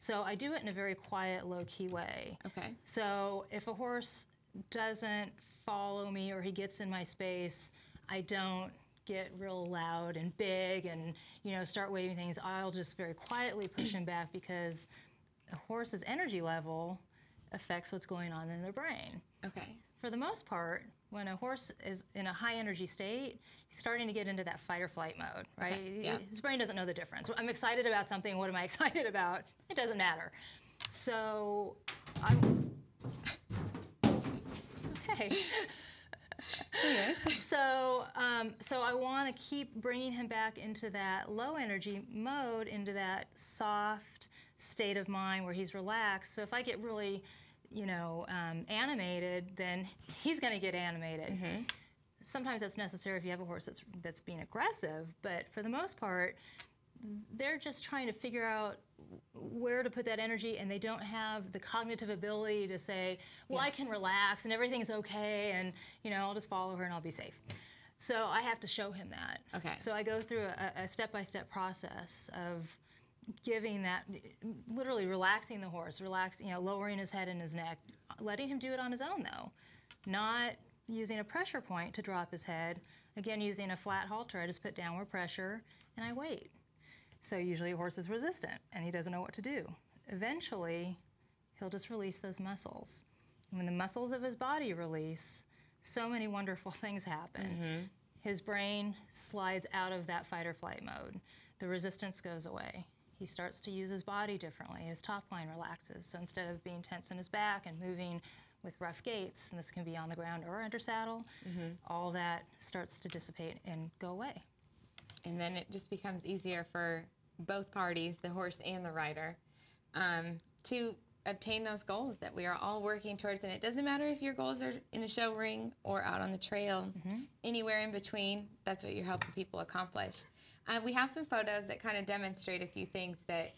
So I do it in a very quiet, low-key way. Okay. So if a horse doesn't follow me or he gets in my space, I don't get real loud and big and, you know, start waving things. I'll just very quietly push him back, because a horse's energy level affects what's going on in their brain. Okay. For the most part, when a horse is in a high energy state, he's starting to get into that fight or flight mode, right? Okay, yeah. His brain doesn't know the difference. I'm excited about something. What am I excited about? It doesn't matter. So okay. Yes. So I want to keep bringing him back into that low energy mode, into that soft state of mind where he's relaxed. So if I get really, you know, animated, then he's going to get animated. Mm-hmm. Sometimes that's necessary if you have a horse that's being aggressive, but for the most part, they're just trying to figure out where to put that energy, and they don't have the cognitive ability to say, well, yes, I can relax and everything's okay, and, you know, I'll just follow her and I'll be safe. So I have to show him that. Okay. So I go through a step-by-step process of giving that, literally relaxing the horse, you know, lowering his head and his neck, letting him do it on his own though, not using a pressure point to drop his head. Again, using a flat halter, I just put downward pressure and I wait. So usually a horse is resistant and he doesn't know what to do. Eventually, he'll just release those muscles. And when the muscles of his body release, so many wonderful things happen. Mm-hmm. His brain slides out of that fight or flight mode. The resistance goes away. He starts to use his body differently. His top line relaxes. So instead of being tense in his back and moving with rough gaits, and this can be on the ground or under saddle, mm-hmm, all that starts to dissipate and go away. And then it just becomes easier for both parties, the horse and the rider, to obtain those goals that we are all working towards. And it doesn't matter if your goals are in the show ring or out on the trail, mm-hmm, anywhere in between, that's what you're helping people accomplish. We have some photos that kind of demonstrate a few things that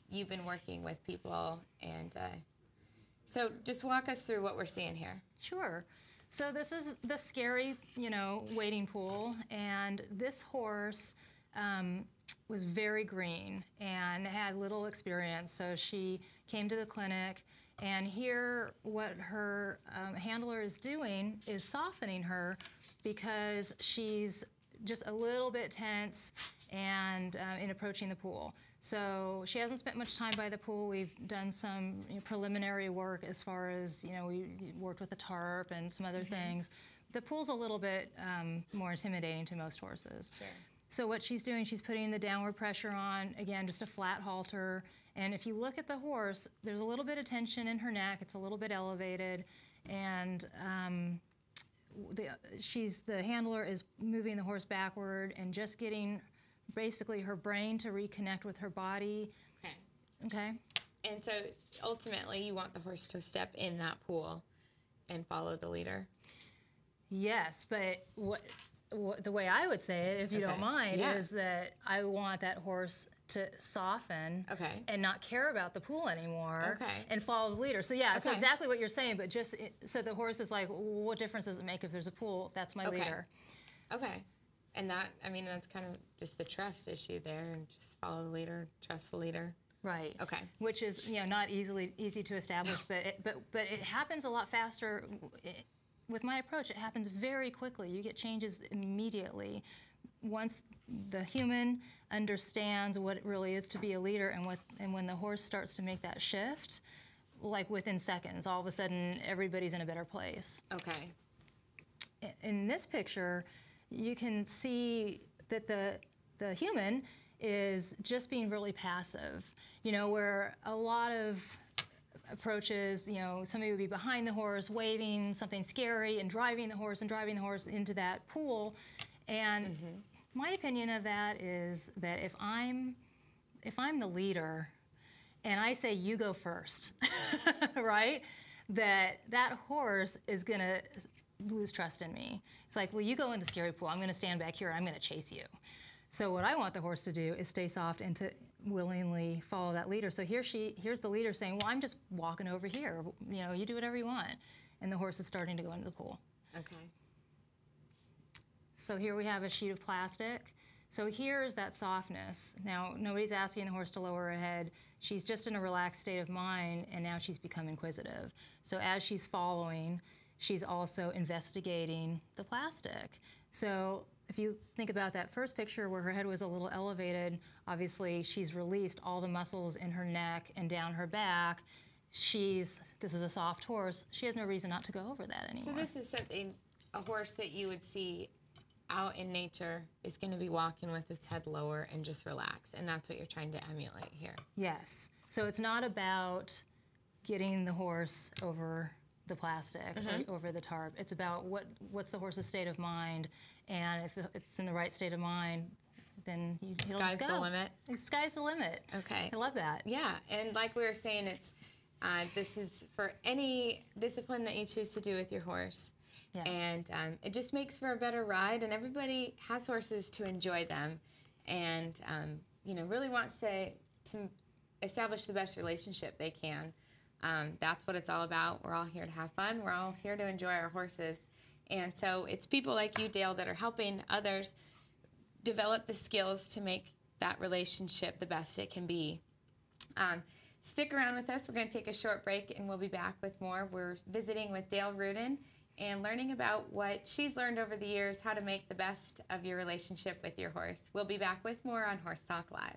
you've been working with people. And so just walk us through what we're seeing here. Sure. So this is the scary, you know, wading pool, and this horse was very green and had little experience. So she came to the clinic, and here what her handler is doing is softening her because she's just a little bit tense and in approaching the pool. So she hasn't spent much time by the pool. We've done some preliminary work as far as, you know, we worked with the tarp and some other, mm-hmm, things. The pool's a little bit more intimidating to most horses. Sure. So what she's doing, she's putting the downward pressure on, again, just a flat halter. And if you look at the horse, there's a little bit of tension in her neck. It's a little bit elevated. And the handler is moving the horse backward and just getting basically her brain to reconnect with her body. Okay. Okay. And so ultimately you want the horse to step in that pool and follow the leader? Yes, but the way I would say it, if you, okay, don't mind, yeah, is that I want that horse to soften, okay, and not care about the pool anymore, okay, and follow the leader. So yeah, okay, so exactly what you're saying, but just so the horse is like, well, what difference does it make if there's a pool? That's my, okay, leader. Okay. And that, I mean, that's kind of just the trust issue there, and just follow the leader, trust the leader. Right. Okay. Which is, you know, not easy to establish, but it happens a lot faster. With my approach, it happens very quickly. You get changes immediately. Once the human understands what it really is to be a leader, and when the horse starts to make that shift, like within seconds, all of a sudden everybody's in a better place. Okay. In this picture, you can see that the human is just being really passive. You know, where a lot of approaches, you know, somebody would be behind the horse, waving something scary and driving the horse into that pool. And mm-hmm, my opinion of that is that if I'm the leader and I say you go first, right, that horse is gonna lose trust in me. It's like, well, you go in the scary pool, I'm gonna stand back here and I'm gonna chase you. So what I want the horse to do is stay soft and to willingly follow that leader. So here's the leader saying, well, I'm just walking over here. You know, you do whatever you want. And the horse is starting to go into the pool. Okay. So here we have a sheet of plastic. So here's that softness. Now, nobody's asking the horse to lower her head. She's just in a relaxed state of mind, and now she's become inquisitive. So as she's following, she's also investigating the plastic. So if you think about that first picture where her head was a little elevated, obviously she's released all the muscles in her neck and down her back. This is a soft horse. She has no reason not to go over that anymore. So this is something, a horse that you would see out in nature is going to be walking with its head lower and just relaxed, and that's what you're trying to emulate here. Yes. So it's not about getting the horse over the plastic or over the tarp. It's about what's the horse's state of mind, and if it's in the right state of mind, then he'll just go. Sky's the limit. Sky's the limit. Okay. I love that. Yeah, and like we were saying, it's this is for any discipline that you choose to do with your horse. Yeah. And it just makes for a better ride, and everybody has horses to enjoy them, and really wants to establish the best relationship they can. That's what it's all about. We're all here to have fun. We're all here to enjoy our horses, and so it's people like you, Dale, that are helping others develop the skills to make that relationship the best it can be. Stick around with us. We're going to take a short break, and we'll be back with more. We're visiting with Dale Rudin and learning about what she's learned over the years, how to make the best of your relationship with your horse. We'll be back with more on Horse Talk Live.